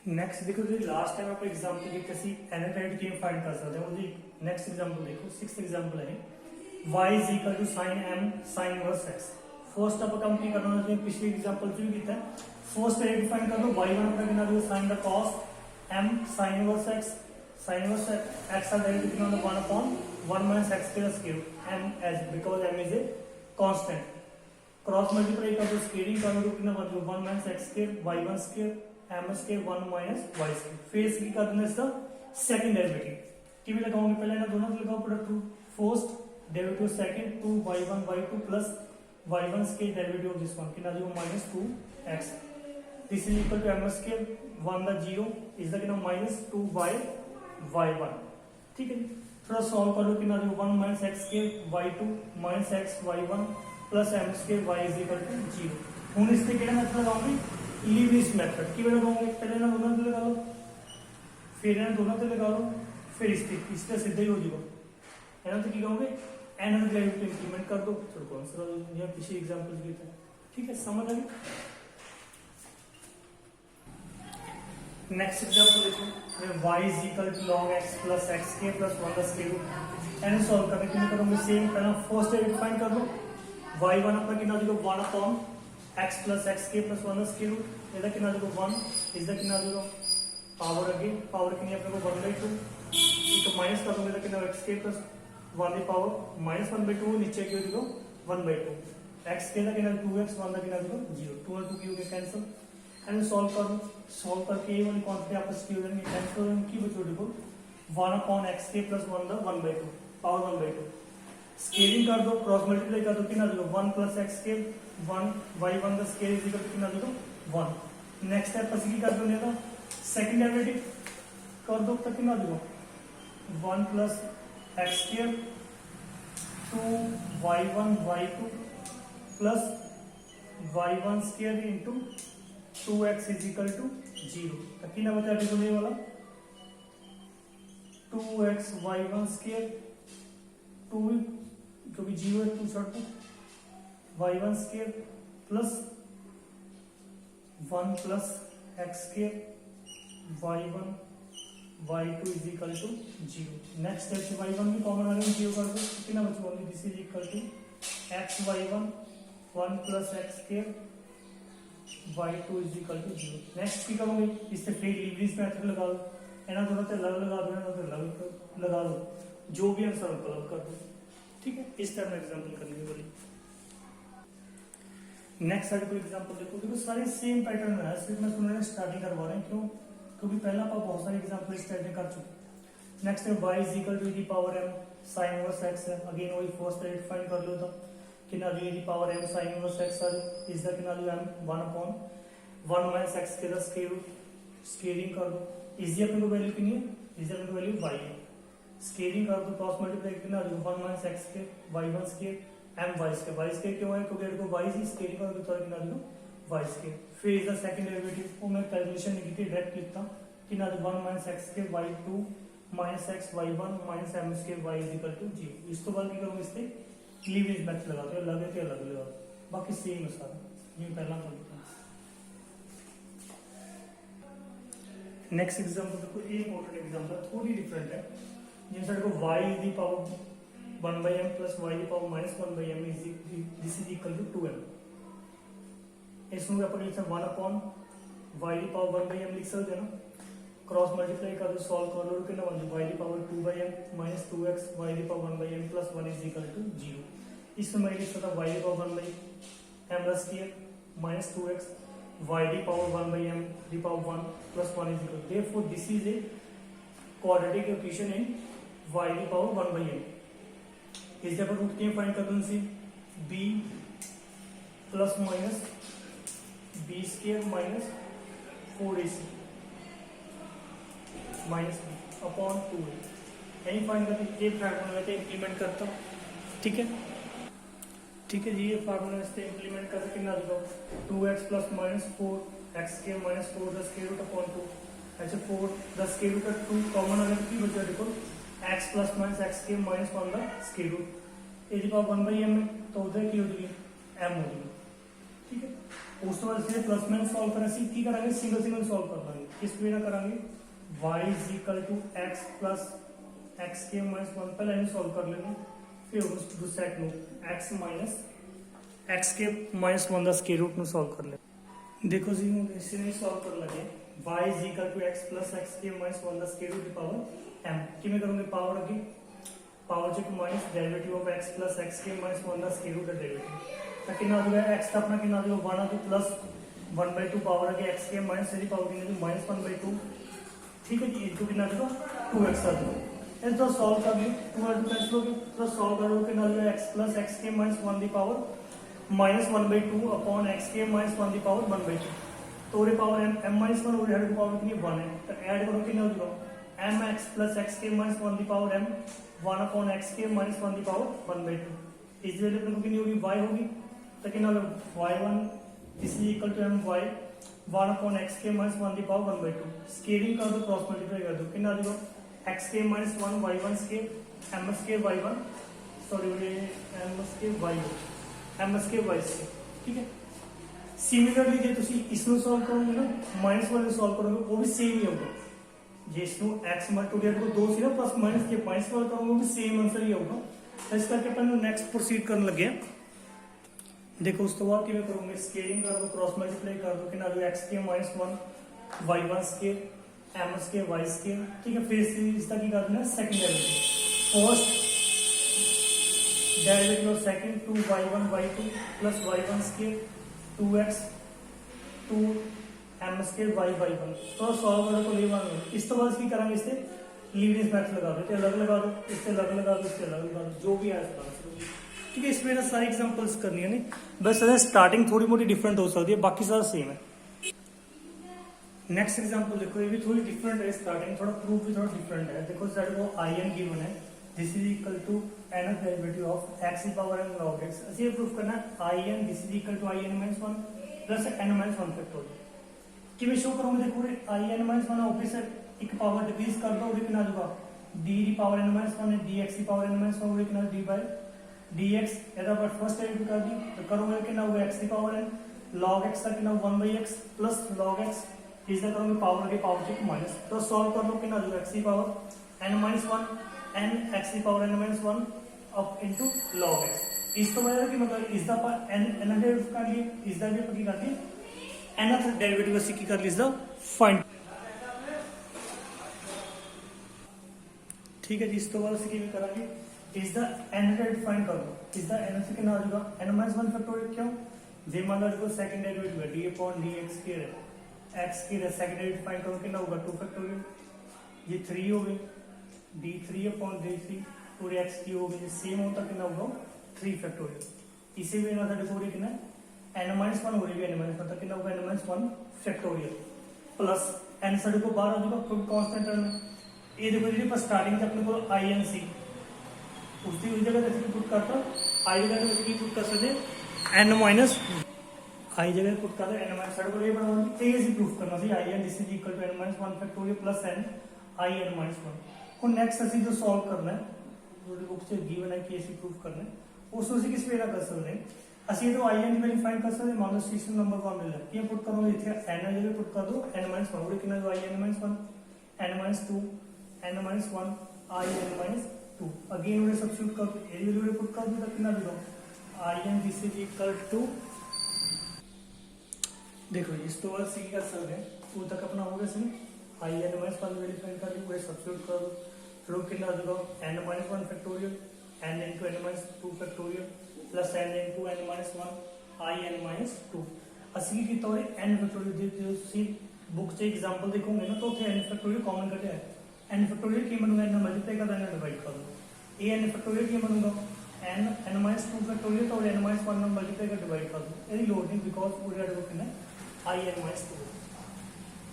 Next देखो जी last time आप example देखते सी एनाटाइड किਵੇਂ फाइंड कर सकते हैं वो जी नेक्स्ट एग्जांपल देखो सिक्स्थ एग्जांपल है y is equal to sin m sin inverse x first आप काम की करना है पिछले एग्जांपल से भी किया फर्स्ट रेट फाइंड कर लो y1 का कितना जो sin the cos m sin inverse x का डेरिवेटिव कितना होगा 1 minus x plus cube m as because m is a constant cross multiply कर दो स्केलिंग कर दो कितना बन जाएगा 1 minus x square y1 square m square 1 minus y square face की कर देना इसका सेकंड डेरिवेटिव कि भी लगाओगे पहले ना दोनों लगाओ product first derivative second 2y1 y2 plus y1 square derivative of this one कितना जो minus 2x this is equal to m square 1 the 0 is the कितना minus 2 by y1 ठीक है थोड़ा सॉल्व कर लो कितना जो 1 minus x square y2 minus x y1 plus m square y is equal to 0 ਹੁਣ इससे कितना मेथड लगाओगे लीबनिट्ज मेथड की लगाओगे पहले ना दोनों पे लगा लो फिर ना दोनों पे लगा लो फिर इससे सीधा ही हो जाएगा है ना तो की कहोगे एन डेरिवेटिव इंप्लीमेंट कर दो तो कौन सा या पिछले एग्जांपल की तरह ठीक है समझ आ गई नेक्स्ट एग्जांपल देखो y is equal to log x plus x k plus 1 the square root n solve करने के लिए करोगे सेम पहला फर्स्ट डेरिवेटिव फाइंड कर लो y1 अपना कितना देगा 1 upon x plus x k plus 1 the square root इधर कितना देगा 1 इधर कितना देगा पावर अगेन पावर कितनी अपने को 1/2 एक माइनस कर दोगे तो कितना x k plus 1 the power minus 1/2 नीचे क्यों देगा 1/2 x k का कितना 2x 1 का कितना देगा 0 2 और 2 क्यों के कैंसिल एंड सॉल्व करके ये वाली क्वांटिटी आपस की हो जाएंगे कैंसिल हो की बचो देखो 1 upon x k plus 1 the 1/2 power 1/2 scaling कर दो क्रॉस मल्टीप्लाई कर दो कितना देगा 1 plus x k 1 y1 the square is equal to कितना देगा 1 नेक्स्ट स्टेप पर की कर दो लेगा सेकंड डेरिवेटिव कर दो तो कितना देगा 1 plus x square 2 y1 y2 plus y1 square into 2x is equal to 0 तो कितना बचा देखो ये वाला 2x y1 square 2 क्योंकि 0 है 2 short y1 square plus 1 plus x square y1 y2 is equal to 0 next step से y1 भी कॉमन आ गया 0 कर दो कितना बचा only this is equal to x y1 1 plus x square y2 is equal to 0 next की करोगे इससे फिर लीवरेज मेथड लगा लो एना दोनों पे लग लगा दो ना तो लग लगा लो जो भी आंसर प्लग कर दो ठीक है इस तरह एग्जांपल करनी बोली नेक्स्ट साइड को एग्जांपल देखो सारे सेम पैटर्न है सिर्फ मैं तुम्हें स्टार्टिंग करवा रहा हूं क्यों क्योंकि पहला आप बहुत सारे एग्जांपल स्टार्टिंग कर चुके नेक्स्ट है y is equal to the power m sin inverse x है अगेन वही फर्स्ट रेट फाइंड कर लो तो कितना जो the power m sin inverse x है इज द कितना जो m 1 upon 1 minus x के द स्क्वायर रूट स्केलिंग कर दो इजी अपने को वैल्यू कितनी है इजी अपने को वैल्यू y है स्केलिंग कर दो क्रॉस मल्टीप्लाई कितना जो 1 minus x के y1 square m y square क्यों है क्योंकि इसको y से स्केलिंग कर दो तो कितना जो y स्क्वायर फिर इज द सेकंड डेरिवेटिव को मैं कैलकुलेशन नहीं की डायरेक्ट लिखता कितना जो 1 minus x के y2 minus x y1 minus m square y is equal to 0 इस तो बाद की करूंगा इससे लीवरेज मेथड लगाते हो लगे थे अलग लगा बाकी सेम है सारा ये पहला पढ़ते हैं नेक्स्ट एग्जांपल देखो ये इंपॉर्टेंट एग्जांपल थोड़ी डिफरेंट है जिन साइड को y is the power 1 by m plus y the power minus 1 by m is this is equal to 2m इसमें अपन लिख सकते 1 upon y the power 1 by m लिख सकते हैं ना क्रॉस मल्टीप्लाई कर दो सॉल्व कर दो कितना बन जाएगा y the power 2 by m minus 2x y the power 1 by m plus 1 is equal to 0 इसमें मैं लिख सकता y the power 1 by m plus square minus 2x y the power 1 by m the power 1 plus 1 is equal therefore this is a quadratic equation in y the power 1 by m इस जगह root के find कर दो इनसे b plus minus b square minus 4ac minus b upon 2a यही find करके ये formula में इंप्लीमेंट करता हूँ ठीक है जी ये फार्मूला से इंप्लीमेंट करके कितना लिखो 2x प्लस माइनस 4x के minus 4 the square root upon 2 अच्छा 4 द स्क्वायर रूट का 2 कॉमन अगर की बचा देखो x प्लस माइनस x के माइनस 1 द स्क्वायर रूट ए दी पावर 1 by m तो उधर की हो जाएगी m हो जाएगी ठीक है उस तो बाद इसे प्लस माइनस सॉल्व करना सी की करांगे सिंगल सिंगल सॉल्व कर लांगे किस वे ना करांगे y is equal to x plus x के माइनस 1 पहले इन्हें सॉल्व कर लेंगे फिर उस दूसरा नो x माइनस x के माइनस 1 दा स्क्वायर रूट नु सॉल्व कर ले देखो जी हम इसे नहीं सॉल्व कर लगे y is equal to x plus x के माइनस 1 दा स्क्वायर रूट की पावर m किमें करोगे पावर अगे पावर जो minus derivative of x plus x के माइनस 1 दा स्क्वायर रूट का डेरिवेटिव तो कितना हो जाएगा x का अपना कितना हो जाएगा 1 आ तो प्लस 1/2 पावर आ गया x के माइनस की पावर कितना तो माइनस 1/2 ठीक है जी इनटू कितना आ जाएगा 2x आ जाएगा इस तो सॉल्व कर ली 2 और 2 कैंसिल हो गए तो सॉल्व करोगे कितना आ जाएगा x प्लस x के माइनस 1 दी पावर माइनस 1/2 अपॉन x के माइनस 1 दी पावर 1/2 तो रे पावर m माइनस 1 और हेड पावर कितनी 1 है तो ऐड करो कितना हो जाएगा mx प्लस x के माइनस 1 दी पावर m 1 अपॉन x के माइनस 1 दी पावर 1/2 इस वैल्यू पर कितनी होगी y होगी तो कितना y1 is equal to my 1 upon x के माइनस 1 दी पावर 1/2 स्केलिंग कर दो क्रॉस मल्टीप्लाई कर दो कितना आ जाएगा x के माइनस 1 y1 के ms के y1 सॉरी ms के y ms के y से ठीक है सिमिलरली जे ਤੁਸੀਂ ਇਸ ਨੂੰ ਸੋਲਵ ਕਰੋਗੇ ਨਾ ਮਾਈਨਸ ਵਾਲੇ ਸੋਲਵ ਕਰੋਗੇ ਉਹ ਵੀ ਸੇਮ ਹੀ ਹੋਊਗਾ ਜੇ ਇਸ ਨੂੰ x ਮਲਟੀਪਲਾਈ ਕਰੋ 2 ਸੀ ਨਾ ਪਲਸ ਮਾਈਨਸ ਕੇ ਮਾਈਨਸ ਵਾਲਾ ਕਰੋਗੇ ਉਹ ਵੀ ਸੇਮ ਆਨਸਰ ਹੀ ਆਊਗਾ ਤਾਂ ਇਸ ਕਰਕੇ ਆਪਾਂ ਨੂੰ ਨੈਕਸਟ ਪ੍ਰੋਸੀਡ ਕਰਨ ਲੱਗੇ ਆ देखो उस तो बाद किਵੇਂ करोगे स्केलिंग कर दो क्रॉस मल्टीप्लाई कर दो कितना आ जाएगा x के माइनस 1 y1 स्केल ms के y स्केल ठीक है फिर इसका की कर देना second derivative first derivative of second 2y1 y2 plus y1 scale 2x 2 m scale y1 तो सॉल्व करो तो लेवांगे इस तो बाद की करांगे इससे लीनियर मैथ लगा दो अलग लगा दो इससे अलग लगा दो इससे अलग लगा दो जो भी है ठीक है इसमें ना सारी एग्जांपल्स करनी है नहीं बस स्टार्टिंग थोड़ी मोटी डिफरेंट हो सकती है बाकी सारा सेम है नेक्स्ट एग्जांपल देखो ये भी थोड़ी डिफरेंट है स्टार्टिंग थोड़ा प्रूफ भी थोड़ा डिफरेंट है देखो साइड को in गिवन है this is equal to n derivative of x की पावर n log x ਅਸੀਂ ਇਹ ਪ੍ਰੂਫ ਕਰਨਾ in this is equal to in - 1 plus n - 1 factorial ਕਿਵੇਂ ਸ਼ੋ ਕਰੋਗੇ ਦੇਖੋ in - 1 ऑफिसर ਇੱਕ ਪਾਵਰ ਡਿਕਰੀਜ਼ ਕਰ ਦੋ ਉਹਦੇ ਕਿੰਨਾ ਆਜੂਗਾ d ਦੀ ਪਾਵਰ n - 1 ਹੈ dx ਦੀ ਪਾਵਰ n - 1 ਉਹਦੇ ਕਿੰਨਾ d बाय dx ਇਹਦਾ ਪਰ ਫਸਟ ਡੈਰੀਵੇਟਿਵ ਕਰ ਦੀ तो करोगे कितना होगा x की पावर n log x का कितना 1/x प्लस log x इसका करोगे पावर के पावर के माइनस तो सॉल्व कर लो कितना होगा x की पावर n - 1 n x की power n - 1 up into log x इस तो मतलब कि मतलब इसका पर n n डेरिवेटिव कर लिए इसका भी पता कर लिए nth डेरिवेटिव ਅਸੀਂ ਕੀ ਕਰ ਲਈ इसका फाइंड ठीक है जी इस तो बाद ਅਸੀਂ ਕੀ ਕਰਾਂਗੇ is the n डिफाइन कर लो is the n से कितना आ जाएगा n - 1 फैक्टोरियल क्यों जे मान लो इसको सेकंड डेरिवेटिव है d अपॉन dx के x की सेकंड डेरिवेटिव डिफाइन करो कितना होगा 2 फैक्टोरियल ये 3 हो गई d3 अपॉन d3 पूरे x की हो गई सेम होता कितना होगा 3 फैक्टोरियल इसी में ना देखो कितना n - 1 हो रही है n - 1 कितना होगा n - 1 factorial plus n side को बाहर आ जाएगा कोई कांस्टेंट टर्म ये देखो जी पर स्टार्टिंग से अपने को inc उसकी जगह ऐसे पुट करता आई जगह ऐसे की पुट कर सकते n माइनस आई जगह पुट करते n माइनस साइड को ये बनाओगे तो ये ऐसे प्रूफ करना चाहिए i n this is equal to n minus 1 factorial plus n i n minus 1 और नेक्स्ट ਅਸੀਂ जो सॉल्व करना है जो बुक से गिवन है कि ऐसे प्रूफ करना है उसको ਅਸੀਂ किस वे ना कर सकते हैं ਅਸੀਂ तो i n की वैल्यू फाइंड कर सकते हैं मान लो सिस्टम नंबर 1 मिल रहा है ये पुट करोगे इथे n जगह पुट कर दो n माइनस 1 और कितना जो i n minus 1 n minus 2 n minus 1 i n minus 2 again उन्हें सब्स्टिट्यूट कर दो ये वैल्यू पुट कर दो तो कितना देगा i n this is equal to देखो इस तो बाद सी कर सकते हैं वो तक अपना होगा इसमें i n minus 1 value find कर ली वो सब्स्टिट्यूट कर दो फिर वो कितना देगा n minus 1 factorial n into n minus 2 factorial plus n into n minus 1 i n minus 2 ਅਸੀਂ ਕੀ ਕੀਤਾ ਹੋਵੇ n ਫੈਕਟੋਰੀਅਲ ਦੇ ਤੁਸੀਂ बुक से एग्जांपल देखोगे ना तो उसे n फैक्टोरियल कॉमन कटे है n फैक्टोरियल की बनूंगा n मल्टीप्लाई कर देना डिवाइड कर दो ये n फैक्टोरियल की बनूंगा n n माइनस 2 फैक्टोरियल तो n माइनस 1 में मल्टीप्लाई कर डिवाइड कर दो यही लोड नहीं बिकॉज पूरे ऐड करना है i n माइनस 2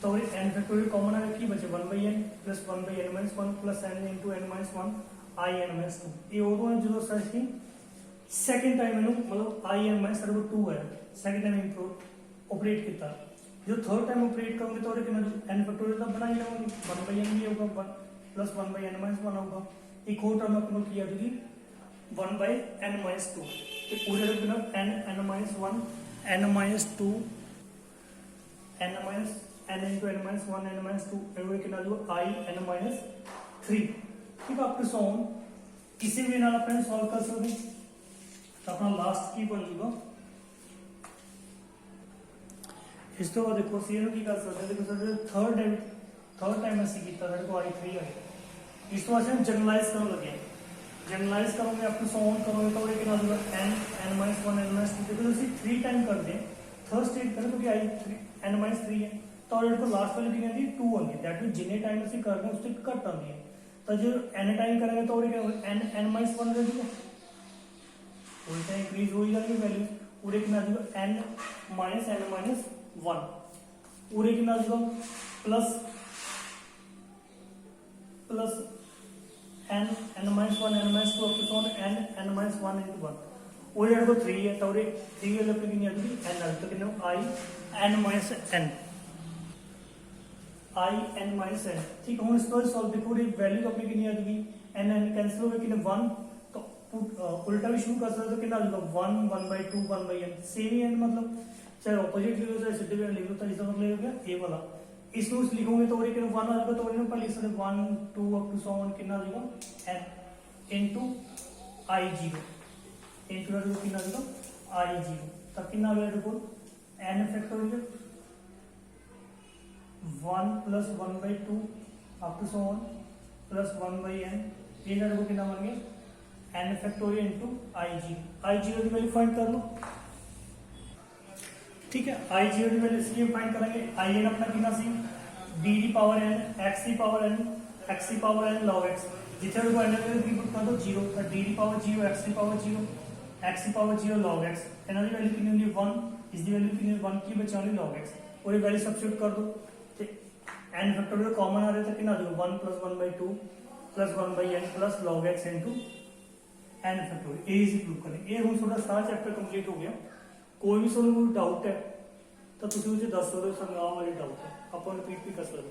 तो ये n फैक्टोरियल कॉमन है कि बचे 1/n plus 1/n minus 1 plus n into n minus 1 i n minus 2 ये उदों है जो सर्च की सेकंड टाइम इनु मतलब i n माइनस 2 है सेकंड टाइम इंप्रूव ऑपरेट किया जो थर्ड टाइम ऑपरेट करोगे तो n फैक्टोरियल का बना ही लाऊंगी 1/n भी होगा प्लस 1/n माइनस 1 होगा एक और टर्म अपने किया जाएगी 1/n माइनस 2 तो पूरे n n minus 1 n minus 2 n minus n into n minus 1 n minus 2 एवं कितना जो I n माइनस 3 ठीक है। अप टू सो ऑन किसी भी नाल अपने सॉल्व कर सकते तो अपना लास्ट की बन जूगा। इस तो बाद देखो सी की कर सकते देखो सर थर्ड टाइम ਅਸੀਂ ਕੀਤਾ ਸਾਡੇ को I3 आ गया। इस तो बाद हम जनरलाइज करने लगे जनरलाइज करोगे अप टू सो ऑन करोगे तो ये कितना होगा n माइनस 1 n माइनस 2 देखो ਅਸੀਂ 3 टाइम कर दें थर्ड स्टेट करें तो क्या I3 n माइनस 3 है तो ये को लास्ट वाली कितनी आती 2 आती है दैट मींस जितने टाइम ਅਸੀਂ कर रहे हैं उससे घट आती है तो जो n टाइम करेंगे तो ये n माइनस 1 रह जाएगा उल्टा इंक्रीज हो जाएगी वैल्यू पूरे कितना आ जाएगा n माइनस 1 पूरे कितना आ जाएगा plus n minus 1 n minus 2 up to n minus 1 into 1 वो जेड को 3 है तो 3 वाले पे कितनी आ जाएगी n आ तो कितना I n minus n I n minus n ठीक है। हम इसको सॉल्व देखो ये वैल्यू अपनी कितनी आ जाएगी n कैंसिल हो गया कितने 1 तो उल्टा भी शुरू कर सकते हो कितना आ जाएगा 1 1/2 1/n सेम ही n मतलब चाहे ऑपोजिट लिखो चाहे सीधे भी लिखो तो इसका मतलब हो गया ये वाला इसको लिखोगे तो कितना 1 आ जाएगा तो इन्हें पर लिख सकते 1 2 अप टू सो ऑन कितना आ जाएगा n into I0 into कितना आ जाएगा I0 तब कितना आ गया देखो n factorial 1 plus 1/2 up to so on plus 1/n ये देखो कितना बन गया n फैक्टोरियल into I0 की वैल्यू फाइंड कर लो ठीक है। I0 की वैल्यू इसलिए फाइंड करेंगे In अपना कितना सी d की पावर n x की पावर n x की पावर n log x जिथे को n की पुट कर दो 0 तो d की पावर 0 x की पावर 0 x की पावर 0 log x इनकी वैल्यू कितनी होगी 1 इसकी वैल्यू कितनी 1 की बचानी log x और ये वैल्यू सब्स्टिट्यूट कर दो तो n फैक्टोरियल कॉमन आ रहा है तो कितना आ जाएगा 1 plus 1/2 plus 1/n plus log x into n factorial A is prove करें ये हम थोड़ा सारा चैप्टर कंप्लीट हो गया। कोई भी ਤੁਹਾਨੂੰ ਕੋਈ ਡਾਊਟ ਹੈ ਤਾਂ ਤੁਸੀਂ ਉਹ 'ਚ ਦੱਸ ਸਕਦੇ ਹੋ ਸਾਨੂੰ ਆਹ ਵਾਲੀ ਡਾਊਟ ਹੈ ਆਪਾਂ ਰਿਪੀਟ ਵੀ ਕਰ ਸਕਦੇ